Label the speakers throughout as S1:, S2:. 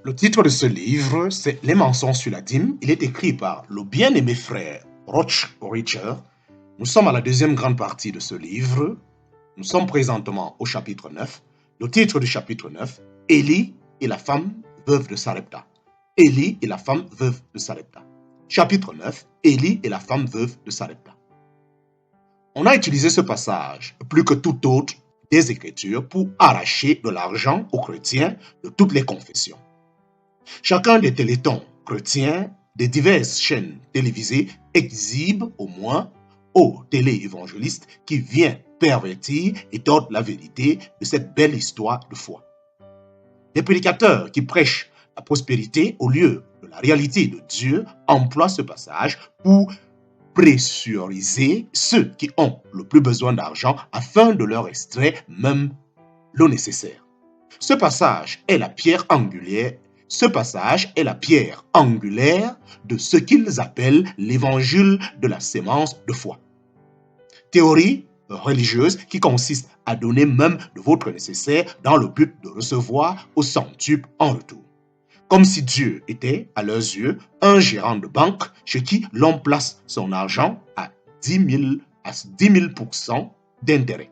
S1: Le titre de ce livre, c'est Les mensonges sur la dîme. Il est écrit par le bien-aimé frère Roch Richard. Nous sommes à la deuxième grande partie de ce livre. Nous sommes présentement au chapitre 9. Le titre du chapitre 9, Élie et la femme veuve de Sarepta. Élie et la femme veuve de Sarepta. Chapitre 9, Élie et la femme veuve de Sarepta. On a utilisé ce passage, plus que tout autre, des Écritures pour arracher de l'argent aux chrétiens de toutes les confessions. Chacun des télétons chrétiens des diverses chaînes télévisées exhibe au moins aux téléévangélistes qui vient pervertir et tordre la vérité de cette belle histoire de foi. Les prédicateurs qui prêchent la prospérité au lieu de la réalité de Dieu emploient ce passage pour pressuriser ceux qui ont le plus besoin d'argent afin de leur extraire même le nécessaire. Ce passage est la pierre angulaire de ce qu'ils appellent l'évangile de la sémence de foi. Théorie religieuse qui consiste à donner même de votre nécessaire dans le but de recevoir au centuple en retour. Comme si Dieu était, à leurs yeux, un gérant de banque chez qui l'on place son argent à 10 000% d'intérêt.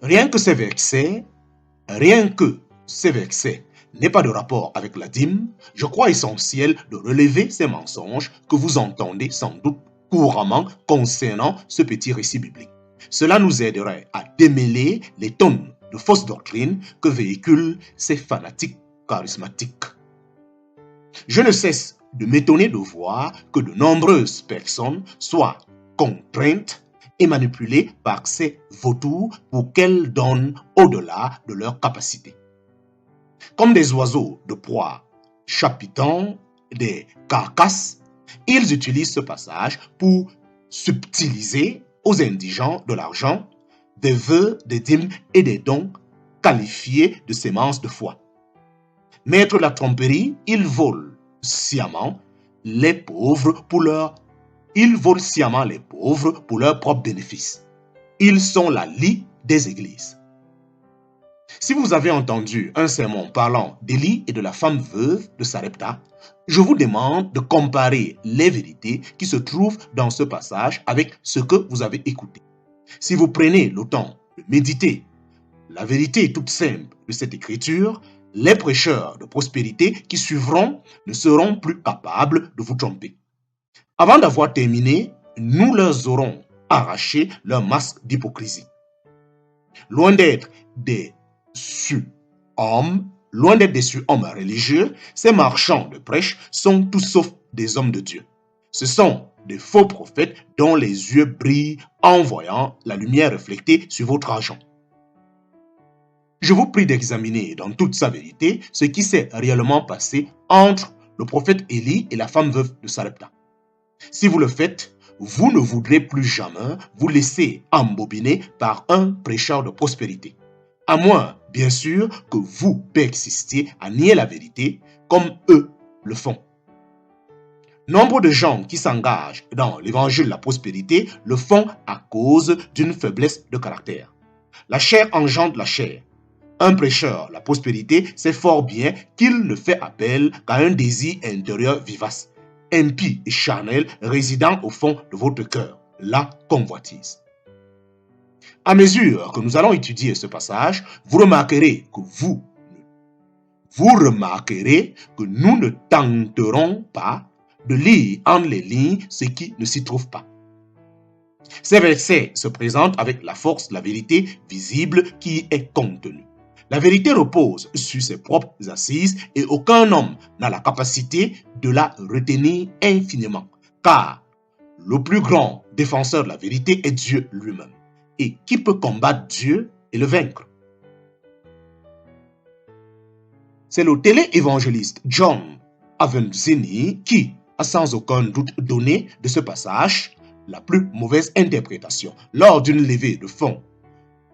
S1: Rien que ces versets n'aient pas de rapport avec la dîme, je crois essentiel de relever ces mensonges que vous entendez sans doute couramment concernant ce petit récit biblique. Cela nous aiderait à démêler les tonnes de fausses doctrines que véhiculent ces fanatiques charismatiques. Je ne cesse de m'étonner de voir que de nombreuses personnes soient contraintes et manipulées par ces vautours pour qu'elles donnent au-delà de leurs capacités. Comme des oiseaux de proie chapitant des carcasses, ils utilisent ce passage pour subtiliser aux indigents de l'argent, des vœux, des dîmes et des dons qualifiés de sémences de foi. Maître de la tromperie, ils volent sciemment les pauvres pour leur propre bénéfice. Ils sont la lie des églises. Si vous avez entendu un sermon parlant d'Élie et de la femme veuve de Sarepta, je vous demande de comparer les vérités qui se trouvent dans ce passage avec ce que vous avez écouté. Si vous prenez le temps de méditer la vérité toute simple de cette écriture, les prêcheurs de prospérité qui suivront ne seront plus capables de vous tromper. Avant d'avoir terminé, nous leur aurons arraché leur masque d'hypocrisie. Loin d'être des surhommes religieux, ces marchands de prêche sont tout sauf des hommes de Dieu. Ce sont des faux prophètes dont les yeux brillent en voyant la lumière reflétée sur votre argent. Je vous prie d'examiner dans toute sa vérité ce qui s'est réellement passé entre le prophète Élie et la femme veuve de Sarepta. Si vous le faites, vous ne voudrez plus jamais vous laisser embobiner par un prêcheur de prospérité. À moins, bien sûr, que vous persistiez à nier la vérité comme eux le font. Nombre de gens qui s'engagent dans l'évangile de la prospérité le font à cause d'une faiblesse de caractère. La chair engendre la chair. Un prêcheur de la prospérité sait fort bien qu'il ne fait appel qu'à un désir intérieur vivace, impie et charnel résidant au fond de votre cœur, la convoitise. À mesure que nous allons étudier ce passage, vous remarquerez que nous ne tenterons pas de lire entre les lignes ce qui ne s'y trouve pas. Ces versets se présentent avec la force de la vérité visible qui y est contenue. La vérité repose sur ses propres assises et aucun homme n'a la capacité de la retenir infiniment, car le plus grand défenseur de la vérité est Dieu lui-même. Et qui peut combattre Dieu et le vaincre? C'est le téléévangéliste John Avanzini qui a sans aucun doute donné de ce passage la plus mauvaise interprétation. Lors d'une levée de fonds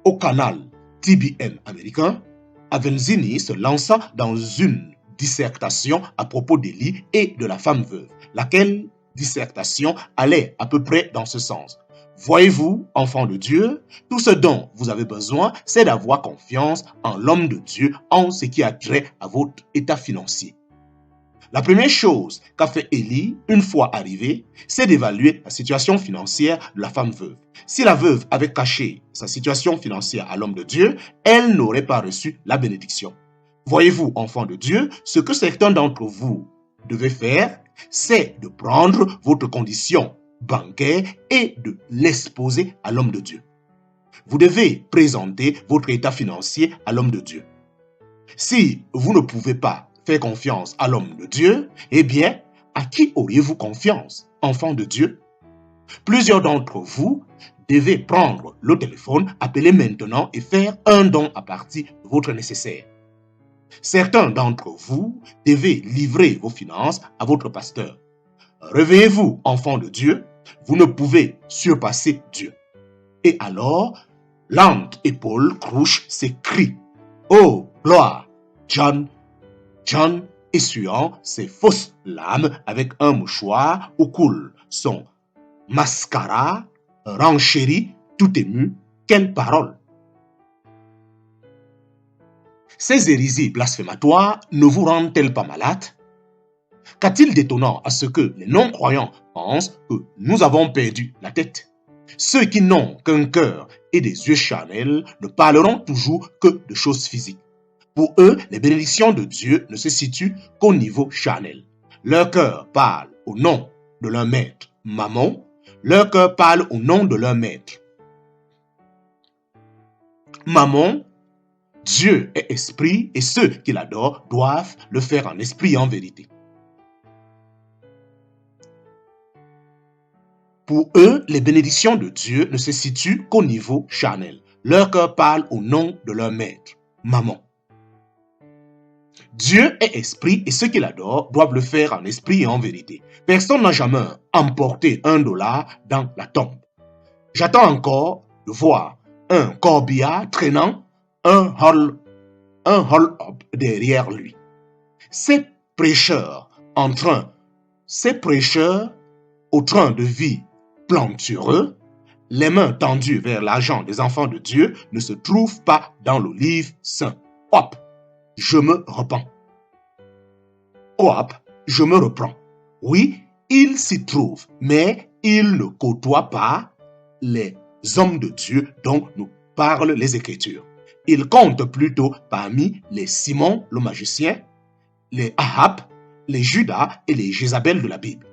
S1: au canal TBN américain, Avanzini se lança dans une dissertation à propos d'Élie et de la femme veuve, laquelle dissertation allait à peu près dans ce sens. Voyez-vous, enfants de Dieu, tout ce dont vous avez besoin, c'est d'avoir confiance en l'homme de Dieu en ce qui a trait à votre état financier. La première chose qu'a fait Élie, une fois arrivé, c'est d'évaluer la situation financière de la femme veuve. Si la veuve avait caché sa situation financière à l'homme de Dieu, elle n'aurait pas reçu la bénédiction. Voyez-vous, enfants de Dieu, ce que certains d'entre vous devez faire, c'est de prendre votre condition bancaire et de l'exposer à l'homme de Dieu. Vous devez présenter votre état financier à l'homme de Dieu. Si vous ne pouvez pas faire confiance à l'homme de Dieu, eh bien, à qui auriez-vous confiance, enfant de Dieu? Plusieurs d'entre vous devez prendre le téléphone, appeler maintenant et faire un don à partir de votre nécessaire. Certains d'entre vous devez livrer vos finances à votre pasteur. Réveillez-vous, enfant de Dieu, vous ne pouvez surpasser Dieu. Et alors, lente épaule Crouch s'écrie: Oh, gloire! John, essuyant ses fausses larmes avec un mouchoir où coule son mascara, renchérit tout ému: quelle parole! Ces hérésies blasphématoires ne vous rendent-elles pas malades? Qu'a-t-il d'étonnant à ce que les non-croyants pensent que nous avons perdu la tête? Ceux qui n'ont qu'un cœur et des yeux charnels ne parleront toujours que de choses physiques. Pour eux, les bénédictions de Dieu ne se situent qu'au niveau charnel. Leur cœur parle au nom de leur maître, Mammon. Leur cœur parle au nom de leur maître. Mammon, Dieu est esprit et ceux qui l'adorent doivent le faire en esprit et en vérité. Pour eux, les bénédictions de Dieu ne se situent qu'au niveau charnel. Leur cœur parle au nom de leur maître, Mammon. Dieu est esprit et ceux qui l'adorent doivent le faire en esprit et en vérité. Personne n'a jamais emporté $1 dans la tombe. J'attends encore de voir un corbillard traînant un hold-up derrière lui. Ces prêcheurs au train de vie plantureux, les mains tendues vers l'argent des enfants de Dieu, ne se trouvent pas dans le livre saint. Hop! Je me repens. Hop, je me reprends. Oui, il s'y trouve, mais il ne côtoie pas les hommes de Dieu dont nous parlent les Écritures. Il compte plutôt parmi les Simon le magicien, les Ahab, les Judas et les Jézabel de la Bible.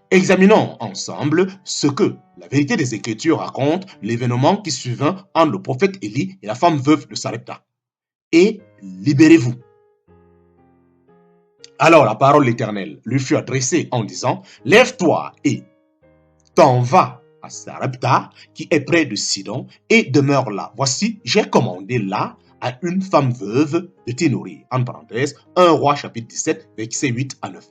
S1: Examinons ensemble ce que la vérité des Écritures raconte l'événement qui suivit entre le prophète Élie et la femme veuve de Sarepta. Et libérez-vous. Alors la parole de l'Éternel lui fut adressée en disant: Lève-toi et t'en vas à Sarepta, qui est près de Sidon, et demeure là. Voici, j'ai commandé là à une femme veuve de t'y nourrir. En parenthèse, 1 Roi chapitre 17, versets 8 à 9.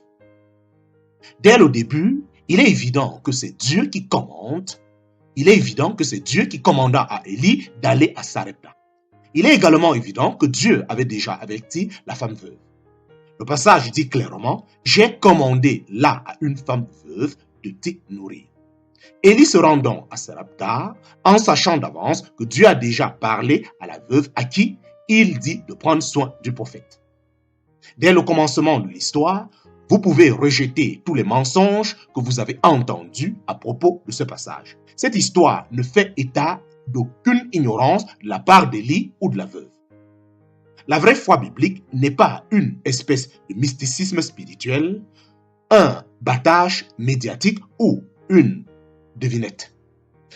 S1: Dès le début, il est évident que c'est Dieu qui commande. Il est évident que c'est Dieu qui commanda à Élie d'aller à Sarepta. Il est également évident que Dieu avait déjà averti la femme veuve. Le passage dit clairement: j'ai commandé là à une femme veuve de t'y nourrir. Élie se rend donc à Sarepta en sachant d'avance que Dieu a déjà parlé à la veuve à qui il dit de prendre soin du prophète. Dès le commencement de l'histoire, vous pouvez rejeter tous les mensonges que vous avez entendus à propos de ce passage. Cette histoire ne fait état d'aucune ignorance de la part d'Élie ou de la veuve. La vraie foi biblique n'est pas une espèce de mysticisme spirituel, un battage médiatique ou une devinette.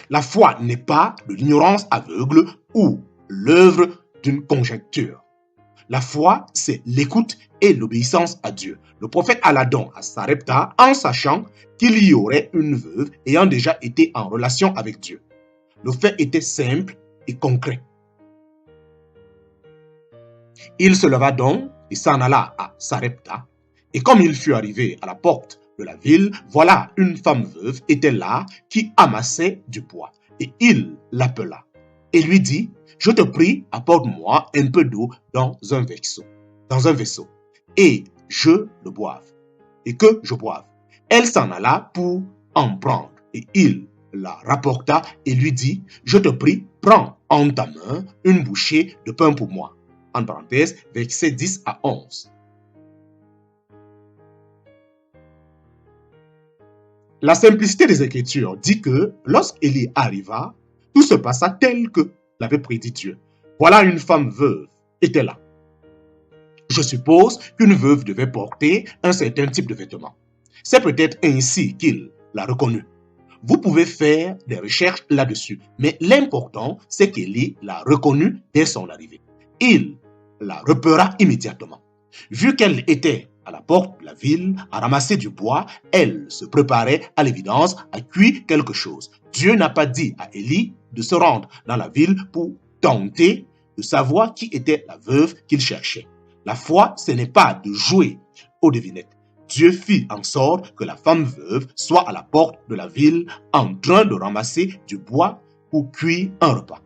S1: La foi n'est pas de l'ignorance aveugle ou l'œuvre d'une conjecture. La foi, c'est l'écoute et l'obéissance à Dieu. Le prophète alla donc à Sarepta en sachant qu'il y aurait une veuve ayant déjà été en relation avec Dieu. Le fait était simple et concret. Il se leva donc et s'en alla à Sarepta. Et comme il fut arrivé à la porte de la ville, voilà, une femme veuve était là qui amassait du bois. Et il l'appela et lui dit: je te prie, apporte-moi un peu d'eau dans un vaisseau, et je boive. Elle s'en alla pour en prendre, et il la rapporta et lui dit, je te prie, prends en ta main une bouchée de pain pour moi. En parenthèse, versets 10 à 11. La simplicité des Écritures dit que lorsqu'Élie arriva, tout se passa tel que l'avait prédit Dieu. Voilà, une femme veuve était là. Je suppose qu'une veuve devait porter un certain type de vêtements. C'est peut-être ainsi qu'il l'a reconnue. Vous pouvez faire des recherches là-dessus, mais l'important, c'est qu'Élie l'a reconnue dès son arrivée. Il la repéra immédiatement. Vu qu'elle était à la porte de la ville à ramasser du bois, elle se préparait à l'évidence à cuire quelque chose. Dieu n'a pas dit à Élie de se rendre dans la ville pour tenter de savoir qui était la veuve qu'il cherchait. La foi, ce n'est pas de jouer aux devinettes. Dieu fit en sorte que la femme veuve soit à la porte de la ville en train de ramasser du bois pour cuire un repas.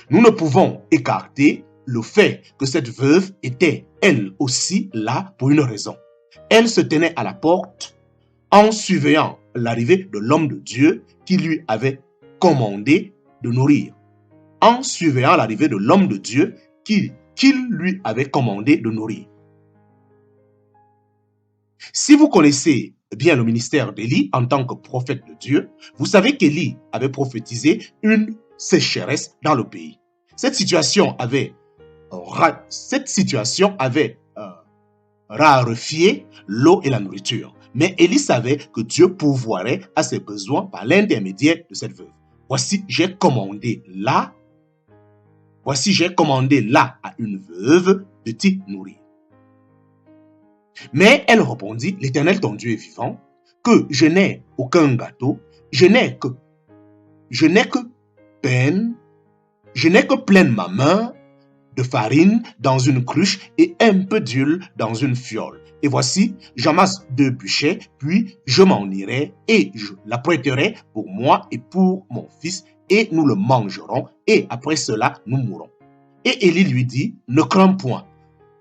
S1: Nous ne pouvons écarter le fait que cette veuve était elle aussi là pour une raison. Elle se tenait à la porte en surveillant l'arrivée de l'homme de Dieu qui lui avait commandé de nourrir. En surveillant l'arrivée de l'homme de Dieu qu'il lui avait commandé de nourrir. Si vous connaissez bien le ministère d'Élie en tant que prophète de Dieu, vous savez qu'Élie avait prophétisé une sécheresse dans le pays. Cette situation avait raréfié l'eau et la nourriture. Mais Élie savait que Dieu pourvoirait à ses besoins par l'intermédiaire de cette veuve. Voici, j'ai commandé là à une veuve de t'y nourrir. Mais elle répondit, l'Éternel ton Dieu est vivant, que je n'ai aucun gâteau, je n'ai que pleine ma main de farine dans une cruche et un peu d'huile dans une fiole. Et voici, j'amasse 2 bûchers, puis je m'en irai et je l'apprêterai pour moi et pour mon fils, et nous le mangerons, et après cela, nous mourrons. Et Élie lui dit, ne crains point,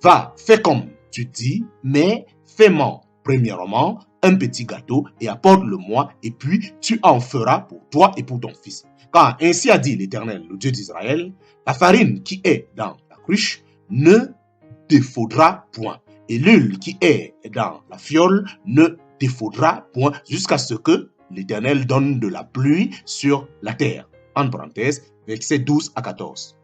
S1: va, fais comme tu dis, mais fais-moi premièrement un petit gâteau et apporte-le-moi, et puis tu en feras pour toi et pour ton fils. Car ainsi a dit l'Éternel, le Dieu d'Israël, la farine qui est dans la cruche ne défaudra point, et l'huile qui est dans la fiole ne défaudra point, jusqu'à ce que l'Éternel donne de la pluie sur la terre. En parenthèse, versets 12 à 14.